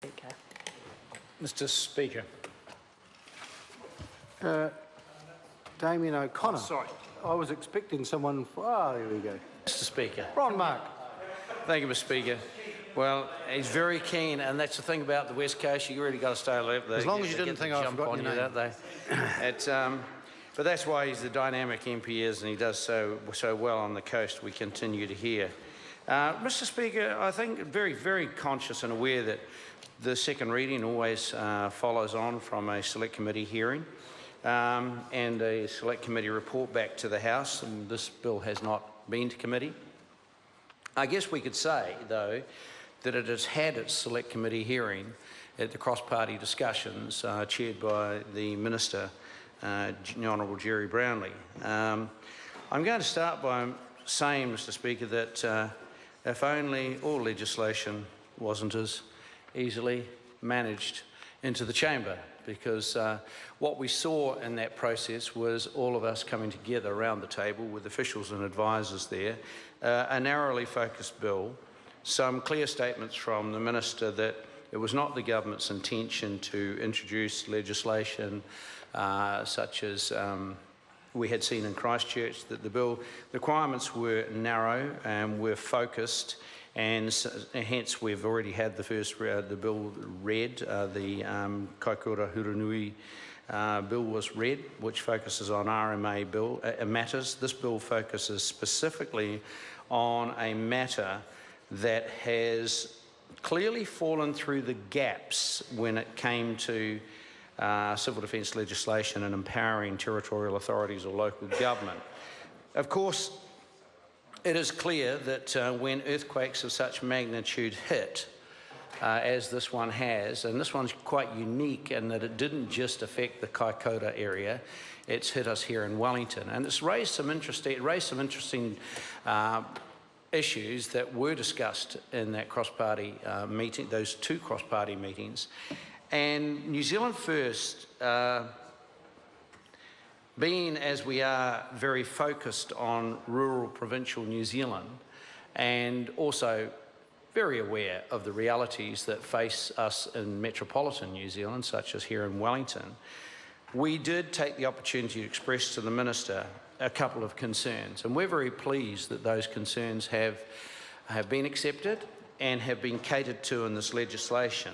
Speaker. Mr. Speaker. Damien O'Connor. Oh, sorry. I was expecting someone. Here we go. Mr. Speaker. Ron Mark. Thank you, Mr. Speaker. Well, he's very keen, and that's the thing about the West Coast. You really got to stay alert. As long as you didn't think I forgot your name, don't they? But that's why he's the dynamic MP is, and he does so well on the coast. We continue to hear. Mr. Speaker, I think very, very conscious and aware that the second reading always follows on from a select committee hearing and a select committee report back to the House, and this bill has not been to committee. I guess we could say, though, that it has had its select committee hearing at the cross-party discussions chaired by the Minister, the Honourable Jerry Brownlee. I'm going to start by saying, Mr. Speaker, that if only all legislation wasn't as easily managed into the chamber, because what we saw in that process was all of us coming together around the table with officials and advisors there, a narrowly focused bill, some clear statements from the Minister that it was not the government's intention to introduce legislation such as we had seen in Christchurch, that the bill requirements were narrow and were focused, and hence we've already had the first the bill read. The Kaikoura Huranui bill was read, which focuses on RMA bill matters. This bill focuses specifically on a matter that has clearly fallen through the gaps when it came to civil defence legislation and empowering territorial authorities or local government. Of course, it is clear that when earthquakes of such magnitude hit, as this one has, and this one's quite unique in that it didn't just affect the Kaikoura area, it's hit us here in Wellington, and it's raised some interesting issues that were discussed in that cross-party meeting, those two cross-party meetings. And New Zealand First, being as we are very focused on rural provincial New Zealand and also very aware of the realities that face us in metropolitan New Zealand, such as here in Wellington, we did take the opportunity to express to the Minister a couple of concerns, and we're very pleased that those concerns have been accepted and have been catered to in this legislation.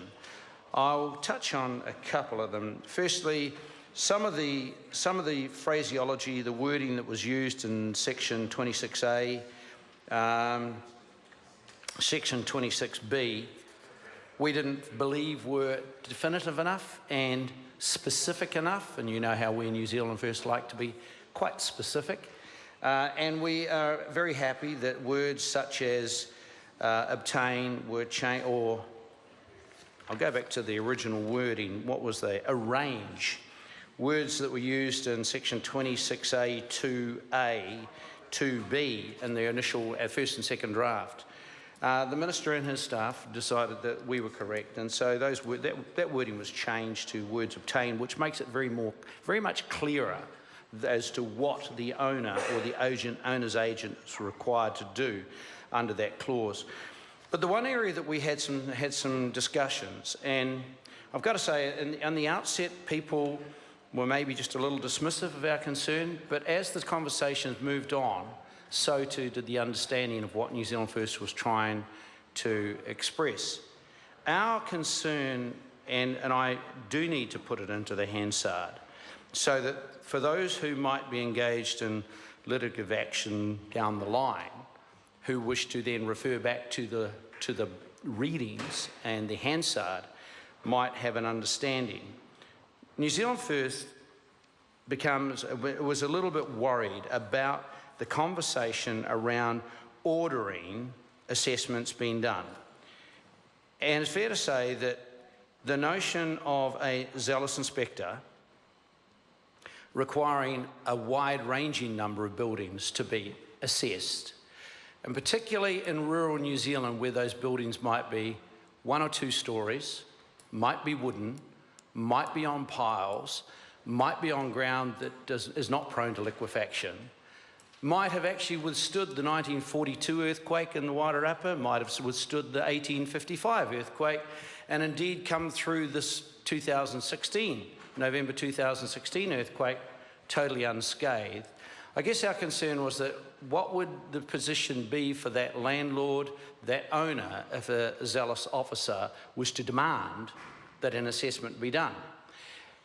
I'll touch on a couple of them. Firstly, some of the phraseology, the wording that was used in Section 26A, Section 26B, we didn't believe were definitive enough and specific enough, and you know how we in New Zealand First like to be quite specific. And we are very happy that words such as obtain were changed, or I'll go back to the original wording. What was they? Arrange. Words that were used in Section 26A, 2A, 2B in the initial first and second draft. The Minister and his staff decided that we were correct, and so that wording was changed to words obtain, which makes it very much clearer as to what the owner or the owner's agent is required to do under that clause. But the one area that we had some discussions, and I've got to say, in the outset, people were maybe just a little dismissive of our concern, but as the conversations moved on, so too did the understanding of what New Zealand First was trying to express. Our concern, and I do need to put it into the Hansard, so that for those who might be engaged in litigative action down the line, who wish to then refer back to the readings and the Hansard, might have an understanding. New Zealand First was a little bit worried about the conversation around ordering assessments being done. And it's fair to say that the notion of a zealous inspector requiring a wide-ranging number of buildings to be assessed, and particularly in rural New Zealand where those buildings might be 1 or 2 stories, might be wooden, might be on piles, might be on ground that is not prone to liquefaction, might have actually withstood the 1942 earthquake in the Wairarapa, might have withstood the 1855 earthquake, and indeed come through this 2016, November 2016 earthquake totally unscathed. I guess our concern was that what would the position be for that landlord, that owner, if a zealous officer was to demand that an assessment be done?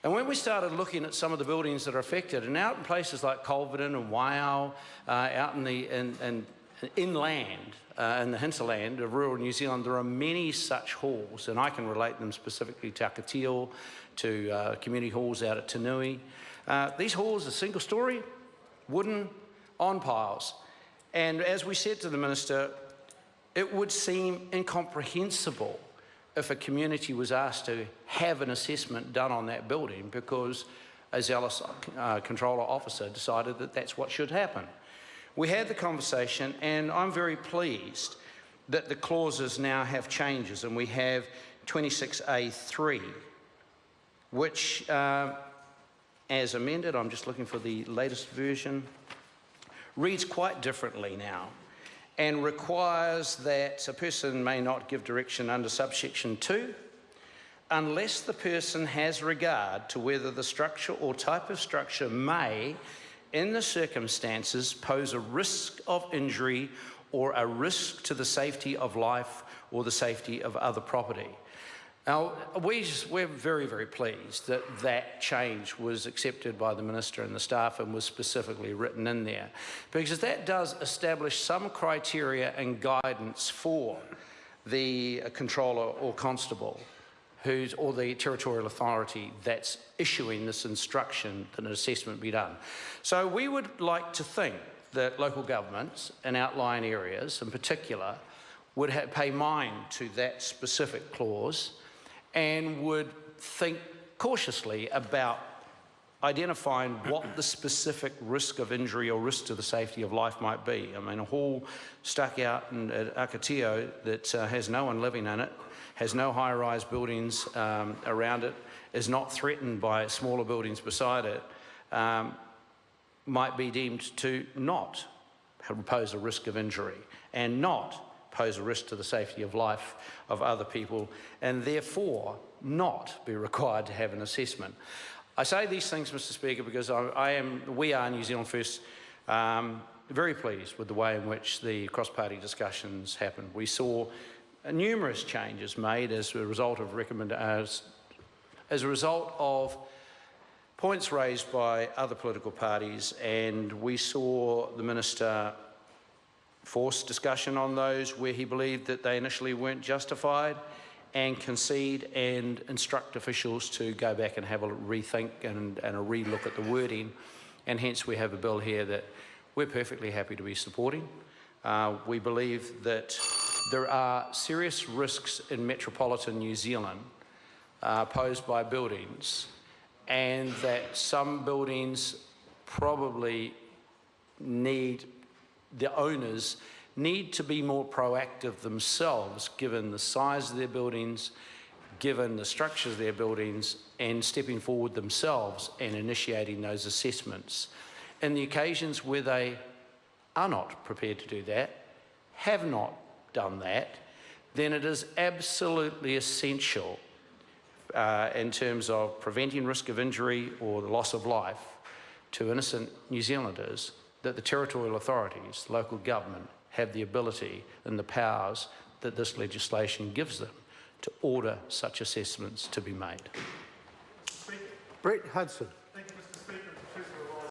And when we started looking at some of the buildings that are affected, and out in places like Culverden and Waiau, out in the inland, in the hinterland of rural New Zealand, there are many such halls, and I can relate them specifically to Akatio, to community halls out at Tanui. These halls are single-storey, wooden, on piles. And as we said to the Minister, it would seem incomprehensible if a community was asked to have an assessment done on that building because a zealous controller officer decided that that's what should happen. We had the conversation, and I'm very pleased that the clauses now have changes, and we have 26A3, which, as amended, I'm just looking for the latest version, reads quite differently now, and requires that a person may not give direction under subsection 2 unless the person has regard to whether the structure or type of structure may, in the circumstances, pose a risk of injury or a risk to the safety of life or the safety of other property. Now, we're very, very pleased that that change was accepted by the Minister and the staff and was specifically written in there, because that does establish some criteria and guidance for the controller or constable or the territorial authority that's issuing this instruction that an assessment be done. So we would like to think that local governments in outlying areas in particular would pay mind to that specific clause and would think cautiously about identifying what the specific risk of injury or risk to the safety of life might be. I mean, a hall stuck out at Akatio that has no one living in it, has no high-rise buildings around it, is not threatened by smaller buildings beside it, might be deemed to not pose a risk of injury and not pose a risk to the safety of life of other people, and therefore not be required to have an assessment. I say these things, Mr. Speaker, because we are New Zealand First very pleased with the way in which the cross-party discussions happened. We saw numerous changes made as a result of points raised by other political parties, and we saw the Minister force discussion on those where he believed that they initially weren't justified, and concede and instruct officials to go back and have a rethink and a re-look at the wording, and hence we have a bill here that we're perfectly happy to be supporting. We believe that there are serious risks in metropolitan New Zealand posed by buildings, and that some buildings probably the owners need to be more proactive themselves, given the size of their buildings, given the structures of their buildings, and stepping forward themselves and initiating those assessments. In the occasions where they are not prepared to do that, have not done that, then it is absolutely essential in terms of preventing risk of injury or the loss of life to innocent New Zealanders that the territorial authorities, local government, have the ability and the powers that this legislation gives them to order such assessments to be made. Brett Hudson.